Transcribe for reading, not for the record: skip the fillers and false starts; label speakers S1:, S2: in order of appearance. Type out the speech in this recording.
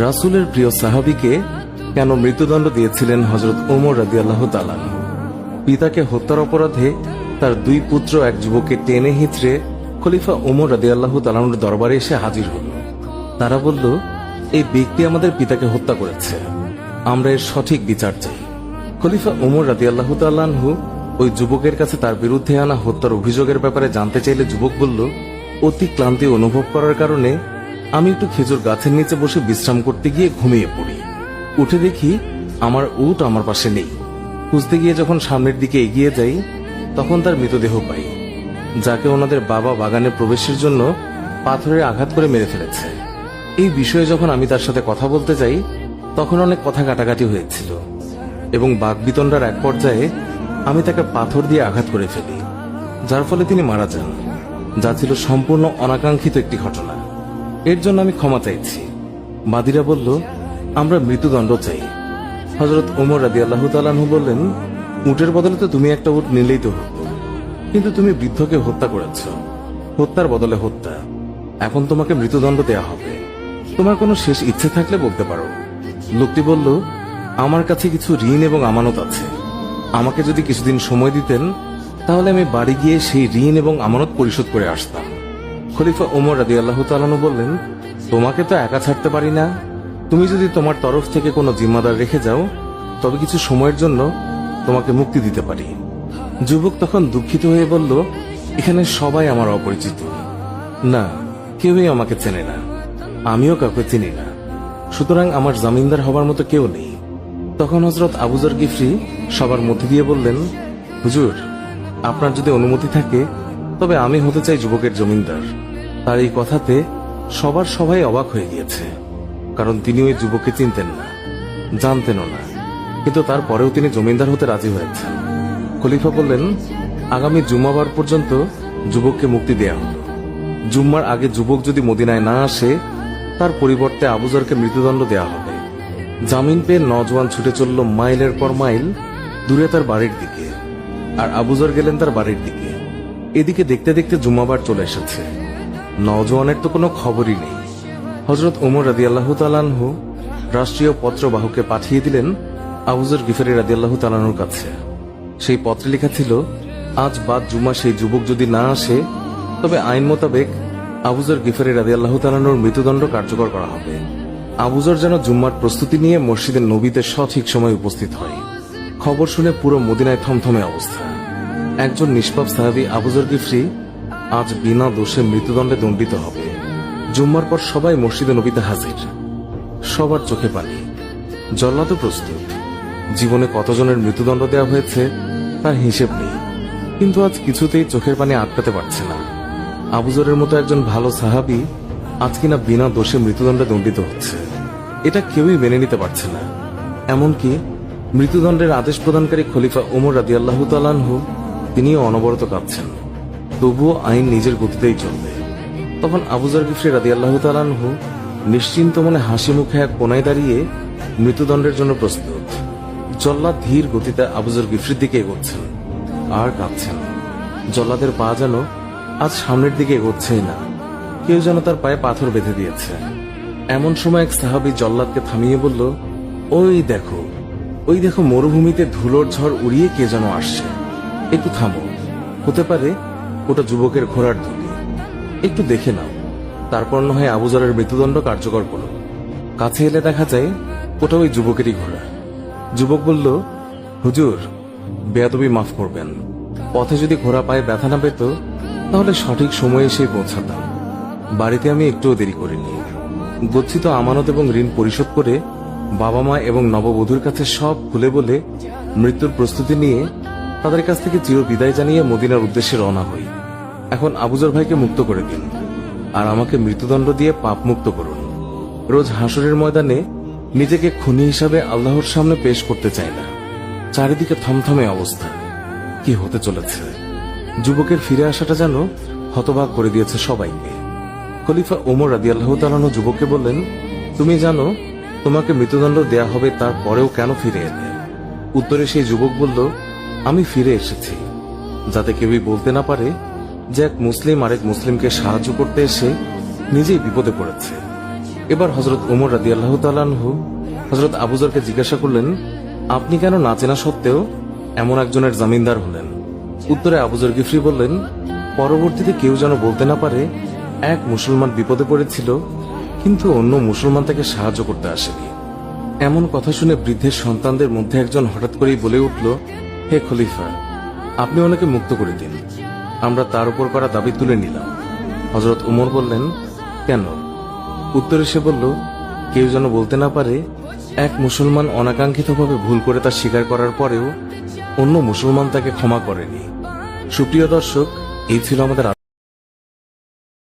S1: রাসূলের প্রিয় সাহাবীকে কেন মৃত্যুদণ্ড দিয়েছিলেন হযরত ওমর রাদিয়াল্লাহু তাআলা? পিতাকে হত্যার অপরাধে তার দুই পুত্র এক যুবককে টেনে হিঁচড়ে খলিফা ওমর রাদিয়াল্লাহু তাআলার দরবারে এসে হাজির হল। তারা বলল, এই ব্যক্তি আমাদের পিতাকে হত্যা করেছে, আমরা এর সঠিক বিচার চাই। খলিফা ওমর রাদিয়াল্লাহু তাআলা ওই যুবকের কাছে তার বিরুদ্ধে আনা হত্যার অভিযোগের ব্যাপারে জানতে চাইলে যুবক বলল, অতি ক্লান্তি অনুভব করার কারণে আমি একটু খেজুর গাছের নিচে বসে বিশ্রাম করতে গিয়ে ঘুমিয়ে পড়ি। উঠে দেখি আমার উট আমার পাশে নেই। খুঁজতে গিয়ে যখন সামনের দিকে এগিয়ে যাই তখন তার মৃতদেহ পাই, যাকে ওনাদের বাবা বাগানে প্রবেশের জন্য পাথরে আঘাত করে মেরে ফেলেছে। এই বিষয়ে যখন আমি তার সাথে কথা বলতে যাই তখন অনেক কথা কাটাকাটি হয়েছিল এবং বাকবিতণ্ডার এক পর্যায়ে আমি তাকে পাথর দিয়ে আঘাত করে ফেলি, যার ফলে তিনি মারা যান, যা ছিল সম্পূর্ণ অনাকাঙ্ক্ষিত একটি ঘটনা। এর জন্য আমি ক্ষমা চাইছি। বাদীরা বলল, আমরা মৃত্যুদণ্ড চাই। হযরত ওমর রাদিয়াল্লাহু তাআলা বললেন, উটের বদলে তো তুমি একটা উট নিলেই তো হতো, কিন্তু তুমি বৃদ্ধকে হত্যা করেছ, হত্যার বদলে হত্যা। এখন তোমাকে মৃত্যুদণ্ড দেয়া হবে। তোমার কোনো শেষ ইচ্ছে থাকলে বলতে পারো। লোকটি বলল, আমার কাছে কিছু ঋণ এবং আমানত আছে। আমাকে যদি কিছুদিন সময় দিতেন তাহলে আমি বাড়ি গিয়ে সেই ঋণ এবং আমানত পরিশোধ করে আসতাম। খলিফা ওমর রাদিয়াল্লাহু তাআলা বললেন, তোমাকে তো একা ছাড়তে পারি না। তুমি যদি তোমার তরফ থেকে কোনো জিম্মাদার রেখে যাও তবে কিছু সময়ের জন্য তোমাকে মুক্তি দিতে পারি। যুবক তখন দুঃখিত হয়ে বলল, এখানে সবাই আমার অপরিচিত, না কেউই আমাকে চেনে না, আমিও কাউকে চিনি না, সুতরাং আমার জামিনদার হবার মতো কেউ নেই। তখন হযরত আবু যর গিফরি সবার মধ্যে দিয়ে বললেন, হুজুর, আপনার যদি অনুমতি থাকে তবে আমি হতে চাই যুবকের জমিনদার। তার এই কথাতে সবাই অবাক হয়ে গিয়েছে, কারণ তিনি ওই যুবককে চিনতেন না, জানতেনও না, কিন্তু তারপরেও তিনি জমিনদার হতে রাজি হয়েছেন। খলিফা বললেন, আগামী জুম্মাবার পর্যন্ত যুবককে মুক্তি দেয়া হল। জুম্মার আগে যুবক যদি মদিনায় না আসে তার পরিবর্তে আবু যরকে মৃত্যুদণ্ড দেয়া হবে। জামিন পেয়ে নওজোয়ান ছুটে চলল মাইলের পর মাইল দূরে তার বাড়ির দিকে, আর আবু যর গেলেন তার বাড়ির দিকে। এদিকে দেখতে দেখতে জুম্মাবার চলে এসেছে। নওজোয়ানের তো কোনো খবরই নেই। হযরত ওমর রাদিয়াল্লাহু তাআলা রাষ্ট্রীয় পত্রবাহকে পাঠিয়ে দিলেন আবু যর গিফরি রাদিয়াল্লাহু তাআলার কাছে। সেই পত্রে লেখা ছিল, আজ বাদ জুমা সেই যুবক যদি না আসে তবে আইন মোতাবেক আবু যর গিফরি রাদিয়াল্লাহু তাআলার মৃত্যুদণ্ড কার্যকর করা হবে। আবু যর যেন জুম্মার প্রস্তুতি নিয়ে মসজিদের নবীতে সঠিক সময় উপস্থিত হয়। খবর শুনে পুরো মদিনায় থমথমে অবস্থা। একজন নিষ্পাপ সাহাবী আবু যর গিফরি আজ বিনা দোষে মৃত্যুদণ্ডে দণ্ডিত হবে। জুম্মার পর সবাই মসজিদে নবীতে হাজির, সবার চোখে পানি। জল্লাদও প্রস্তুত। জীবনে কতজনের মৃত্যুদণ্ড দেওয়া হয়েছে তার হিসেব নেই, কিন্তু আজ কিছুতেই চোখের পানি আটকাতে পারছে না। আবু যরের মতো একজন ভালো সাহাবী আজ কিনা বিনা দোষে মৃত্যুদণ্ডে দণ্ডিত হচ্ছে, এটা কেউই মেনে নিতে পারছে না। এমনকি মৃত্যুদণ্ডের আদেশ প্রদানকারী খলিফা ওমর রাদিয়াল্লাহু তাআলা তিনিও অনবরত কাঁদছেন, তবুও আইন নিজের গতিতেই চলবে। তখন আবু যর গিফরি রাদিয়াল্লাহু তাআলা নিশ্চিন্ত মনে হাসি মুখে এক কোনায় দাঁড়িয়ে মৃত্যুদণ্ডের জন্য প্রস্তুত। জল্লাদ ধীর গতিতে আবু যর গিফরির দিকে এগোচ্ছেন আর কাঁদছেন। জল্লাদের পা যেন আজ সামনের দিকে এগোচ্ছেই না, কেউ যেন তার পায়ে পাথর বেঁধে দিয়েছে। এমন সময় এক সাহাবী জল্লাদকে থামিয়ে বলল, ওই দেখো মরুভূমিতে ধুলোর ঝড় উড়িয়ে কে যেন আসছে, একটু থামো, হতে পারে ওটা যুবকের ঘোড়ার ধুলি, একটু দেখে নাও, তারপর না হয় আবু যরের মৃত্যুদণ্ড কার্যকর করো। কাছে এলে দেখা যায় ওটা ওই যুবকেরই ঘোড়া। যুবক বলল, হুজুর, বেয়াদবি মাফ করবেন, পথে যদি ঘোড়া পায়ে ব্যথা না পেত তাহলে সঠিক সময়ে এসে পৌঁছাতাম। বাড়িতে আমি একটুও দেরি করিনি। গচ্ছিত আমানত এবং ঋণ পরিশোধ করে বাবা মা এবং নববধূর কাছে সব খুলে বলে মৃত্যুর প্রস্তুতি নিয়ে তাদের কাছ থেকে চির বিদায় জানিয়ে মদিনার উদ্দেশ্যে রওনা হই। এখন আবু যর ভাইকে মুক্ত করে দিন আর আমাকে মৃত্যুদণ্ড দিয়ে পাপ মুক্ত করুন। রোজ হাসরের ময়দানে নিজেকে খুনি হিসাবে আল্লাহর সামনে পেশ করতে চাই না। চারিদিকে থমথমে অবস্থা, কি হতে চলেছে? যুবকের ফিরে আসাটা যেন হতবাক করে দিয়েছে সবাইকে। খলিফা ওমর রাদিয়াল্লাহু তাআলা যুবককে বললেন, তুমি জানো তোমাকে মৃত্যুদণ্ড দেয়া হবে, তারপরেও কেন ফিরে এলে? উত্তরে সেই যুবক বলল, আমি ফিরে এসেছি যাতে কেউই বলতে না পারে যে এক মুসলিম আরেক মুসলিমকে সাহায্য করতে এসে নিজেই বিপদে পড়েছে। এবার হযরত ওমর রাদিয়াল্লাহু তাআলা আনহু হযরত আবু যরকে জিজ্ঞাসা করলেন, আপনি কেন না চেনা সত্ত্বেও এমন একজনের জামিনদার হলেন? উত্তরে আবু যর গিফরি বললেন, পরবর্তীতে কেউ যেন বলতে না পারে এক মুসলমান বিপদে পড়েছিল, কিন্তু অন্য মুসলমান তাকে সাহায্য করতে আসেনি। এমন কথা শুনে বৃদ্ধের সন্তানদের মধ্যে একজন হঠাৎ করেই বলে উঠল, হে খলিফা, আপনি ওনাকে মুক্ত করে দিন, আমরা তার উপর করা দাবি তুলে নিলাম। হযরত ওমর বললেন, কেন? উত্তরে সে বলল, কেউ যেন বলতে না পারে এক মুসলমান অনাকাঙ্ক্ষিতভাবে ভুল করে তা স্বীকার করার পরেও অন্য মুসলমান তাকে ক্ষমা করেনি। সুপ্রিয় দর্শক, এই ছিল আমাদের